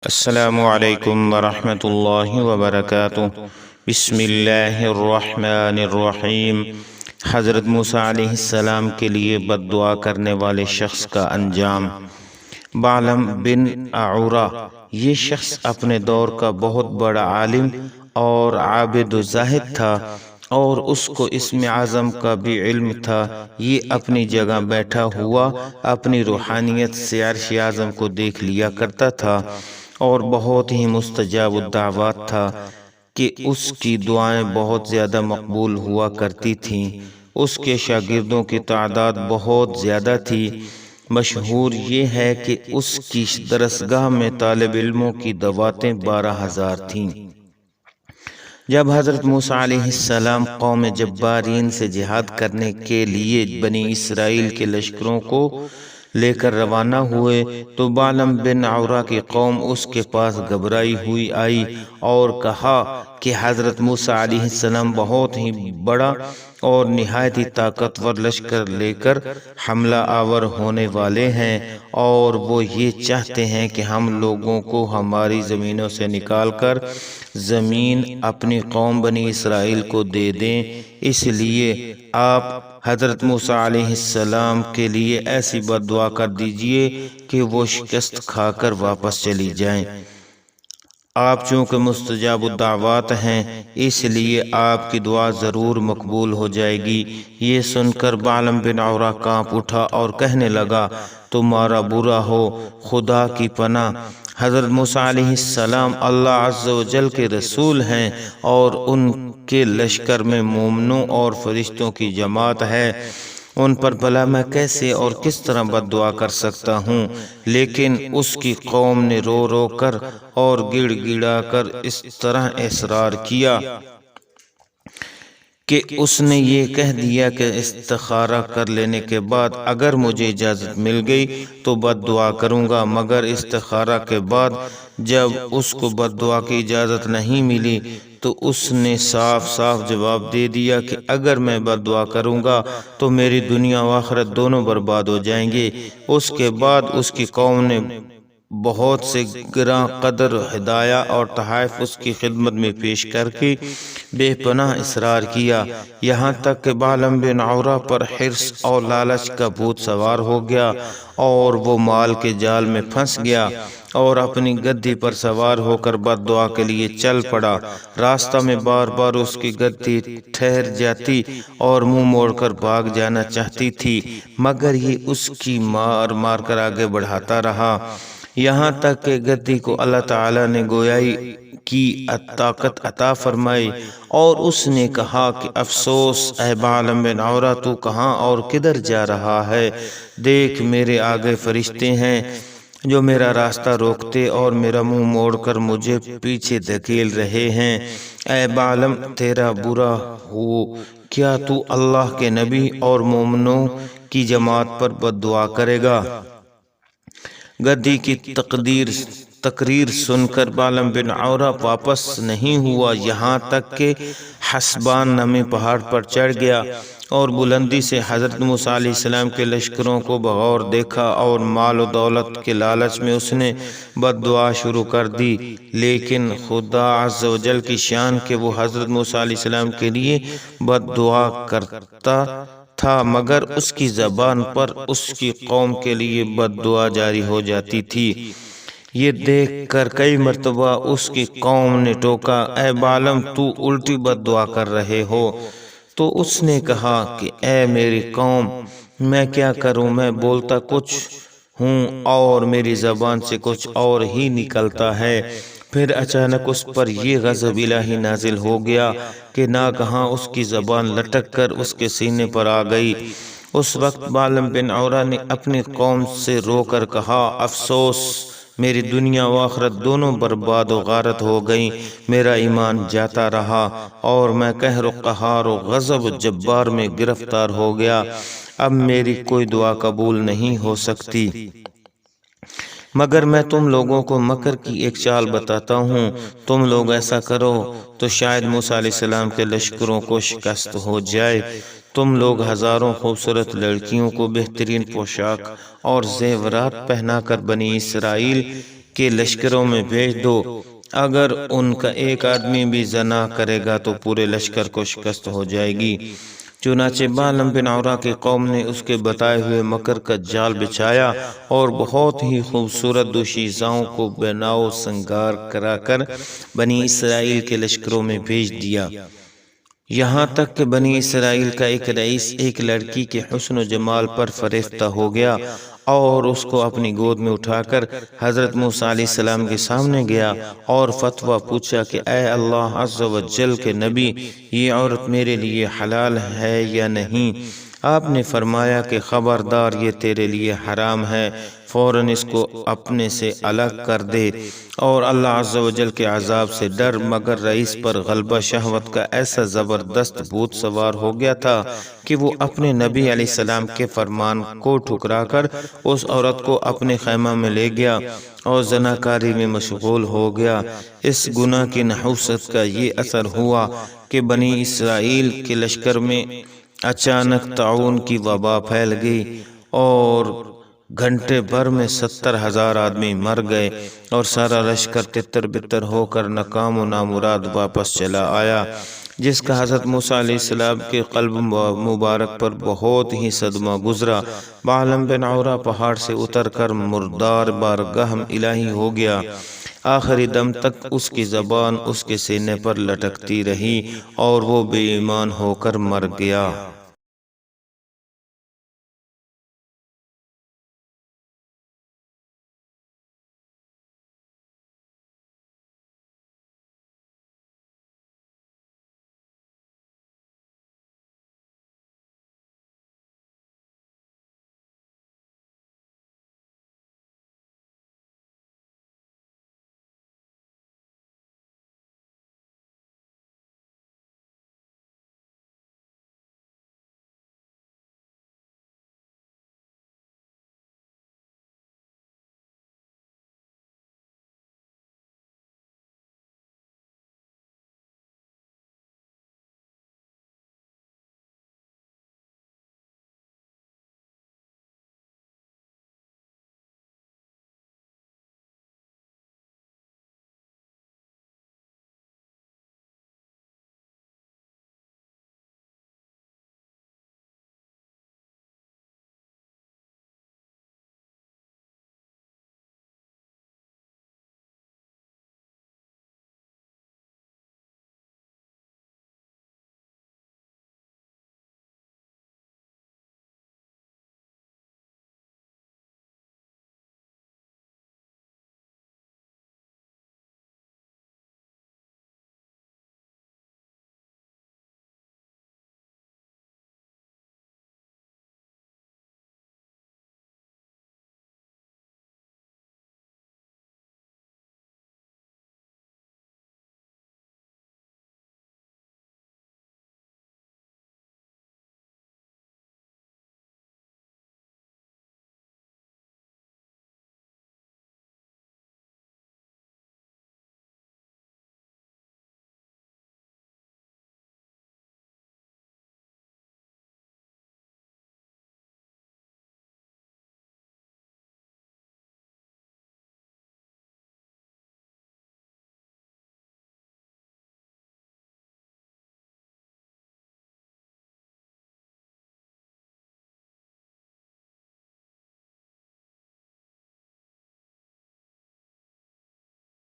السلام علیکم ورحمۃ اللہ وبرکاتہ۔ بسم اللہ الرحمن الرحیم۔ حضرت موسیٰ علیہ السلام کے لیے بد دعا کرنے والے شخص کا انجام۔ بعلم بن اعورہ یہ شخص اپنے دور کا بہت بڑا عالم اور عابد و زاہد تھا، اور اس کو اسم اعظم کا بھی علم تھا۔ یہ اپنی جگہ بیٹھا ہوا اپنی روحانیت سے عرش اعظم کو دیکھ لیا کرتا تھا، اور بہت ہی مستجاب الدعوات تھا کہ اس کی دعائیں بہت زیادہ مقبول ہوا کرتی تھیں۔ اس کے شاگردوں کی تعداد بہت زیادہ تھی۔ مشہور یہ ہے کہ اس کی درسگاہ میں طالب علموں کی دعوتیں 12,000 تھیں۔ جب حضرت موسیٰ علیہ السلام قوم جبارین سے جہاد کرنے کے لیے بنی اسرائیل کے لشکروں کو لے کر روانہ ہوئے تو بعلم بن اعورہ کی قوم اس کے پاس گھبرائی ہوئی آئی اور کہا کہ حضرت موسیٰ علیہ السلام بہت ہی بڑا اور نہایت ہی طاقتور لشکر لے کر حملہ آور ہونے والے ہیں، اور وہ یہ چاہتے ہیں کہ ہم لوگوں کو ہماری زمینوں سے نکال کر زمین اپنی قوم بنی اسرائیل کو دے دیں۔ اس لیے آپ حضرت موسیٰ علیہ السلام کے لیے ایسی بد دعا کر دیجئے کہ وہ شکست کھا کر واپس چلی جائیں۔ آپ چونکہ مستجاب الدعوات ہیں، اس لیے آپ کی دعا ضرور مقبول ہو جائے گی۔ یہ سن کر بعلم بن اعورہ کانپ اٹھا اور کہنے لگا، تمہارا برا ہو، خدا کی پناہ! حضرت موسیٰ علیہ السلام اللہ عز و جل کے رسول ہیں، اور ان کے لشکر میں مومنوں اور فرشتوں کی جماعت ہے۔ ان پر بھلا میں کیسے اور کس طرح بد دعا کر سکتا ہوں؟ لیکن اس کی قوم نے رو رو کر اور گڑ گڑا کر اس طرح اصرار کیا کہ اس نے یہ کہہ دیا کہ استخارہ کر لینے کے بعد اگر مجھے اجازت مل گئی تو بد دعا کروں گا، مگر استخارہ کے بعد جب اس کو بد دعا کی اجازت نہیں ملی تو اس نے صاف صاف جواب دے دیا کہ اگر میں بد دعا کروں گا تو میری دنیا و آخرت دونوں برباد ہو جائیں گے۔ اس کے بعد اس کی قوم نے بہت سے گراں قدر ہدایہ اور تحائف اس کی خدمت میں پیش کر کے بے پناہ اصرار کیا، یہاں تک کہ بعلم بن اعورہ پر حرص اور لالچ کا بھوت سوار ہو گیا، اور وہ مال کے جال میں پھنس گیا اور اپنی گدی پر سوار ہو کر بد دعا کے لیے چل پڑا۔ راستہ میں بار بار اس کی گدی ٹھہر جاتی اور منہ موڑ کر بھاگ جانا چاہتی تھی، مگر یہ اس کی مار مار کر آگے بڑھاتا رہا، یہاں تک کہ گدی کو اللہ تعالیٰ نے گویائی کی طاقت عطا فرمائی، اور اس نے کہا کہ افسوس اے بعلم بن اعورہ، تو کہاں اور کدھر جا رہا ہے؟ دیکھ میرے آگے فرشتے ہیں جو میرا راستہ روکتے اور میرا منہ موڑ کر مجھے پیچھے دھکیل رہے ہیں۔ اے بعلم، تیرا برا ہو، کیا تو اللہ کے نبی اور مومنوں کی جماعت پر بد دعا کرے گا؟ گدی کی تقریر سن کر بعلم بن اعورہ واپس نہیں ہوا، یہاں تک کہ حسبان نامی پہاڑ پر چڑھ گیا اور بلندی سے حضرت موسیٰ علیہ السلام کے لشکروں کو بغور دیکھا، اور مال و دولت کے لالچ میں اس نے بد دعا شروع کر دی۔ لیکن خدا عز و جل کی شان کہ وہ حضرت موسیٰ علیہ السلام کے لیے بد دعا کرتا تھا، مگر اس کی زبان پر اس کی قوم کے لیے بد دعا جاری ہو جاتی تھی۔ یہ دیکھ کر کئی مرتبہ اس کی قوم نے ٹوکا، اے بعلم، تو الٹی بد دعا کر رہے ہو۔ تو اس نے کہا کہ اے میری قوم، میں کیا کروں؟ میں بولتا کچھ ہوں اور میری زبان سے کچھ اور ہی نکلتا ہے۔ پھر اچانک اس پر یہ غضب الہی نازل ہو گیا کہ ناگہاں اس کی زبان لٹک کر اس کے سینے پر آ گئی۔ اس وقت بعلم بن اعورہ نے اپنی قوم سے رو کر کہا، افسوس، میری دنیا و آخرت دونوں برباد و غارت ہو گئیں، میرا ایمان جاتا رہا اور میں قہر و قہار و غضب و جبار میں گرفتار ہو گیا، اب میری کوئی دعا قبول نہیں ہو سکتی۔ مگر میں تم لوگوں کو مکر کی ایک چال بتاتا ہوں، تم لوگ ایسا کرو تو شاید موسیٰ علیہ السلام کے لشکروں کو شکست ہو جائے۔ تم لوگ ہزاروں خوبصورت لڑکیوں کو بہترین پوشاک اور زیورات پہنا کر بنی اسرائیل کے لشکروں میں بھیج دو، اگر ان کا ایک آدمی بھی زنا کرے گا تو پورے لشکر کو شکست ہو جائے گی۔ چنانچہ بالم بن عورہ کی قوم نے اس کے بتائے ہوئے مکر کا جال بچھایا اور بہت ہی خوبصورت دوشیزاؤں کو بناؤ سنگار کرا کر بنی اسرائیل کے لشکروں میں بھیج دیا، یہاں تک کہ بنی اسرائیل کا ایک رئیس ایک لڑکی کے حسن و جمال پر فریفتہ ہو گیا اور اس کو اپنی گود میں اٹھا کر حضرت موسیٰ علیہ السلام کے سامنے گیا اور فتویٰ پوچھا کہ اے اللہ عز و جل کے نبی، یہ عورت میرے لیے حلال ہے یا نہیں؟ آپ نے فرمایا کہ خبردار، یہ تیرے لیے حرام ہے، فوراً اس کو اپنے سے الگ کر دے اور اللہ عز و جل کے عذاب سے ڈر۔ مگر رئیس پر غلبہ شہوت کا ایسا زبردست بھوت سوار ہو گیا تھا کہ وہ اپنے نبی علیہ السلام کے فرمان کو ٹھکرا کر اس عورت کو اپنے خیمہ میں لے گیا اور زناکاری میں مشغول ہو گیا۔ اس گناہ کی نحوست کا یہ اثر ہوا کہ بنی اسرائیل کے لشکر میں اچانک طاعون کی وبا پھیل گئی اور گھنٹے بھر میں 70,000 آدمی مر گئے اور سارا لشکر تتر بتر ہو کر ناکام و نامراد واپس چلا آیا، جس کا حضرت موسیٰ علیہ السلام کے قلب مبارک پر بہت ہی صدمہ گزرا۔ بالم بن عورہ پہاڑ سے اتر کر مردار بارگاہ الہی ہو گیا، آخری دم تک اس کی زبان اس کے سینے پر لٹکتی رہی اور وہ بے ایمان ہو کر مر گیا۔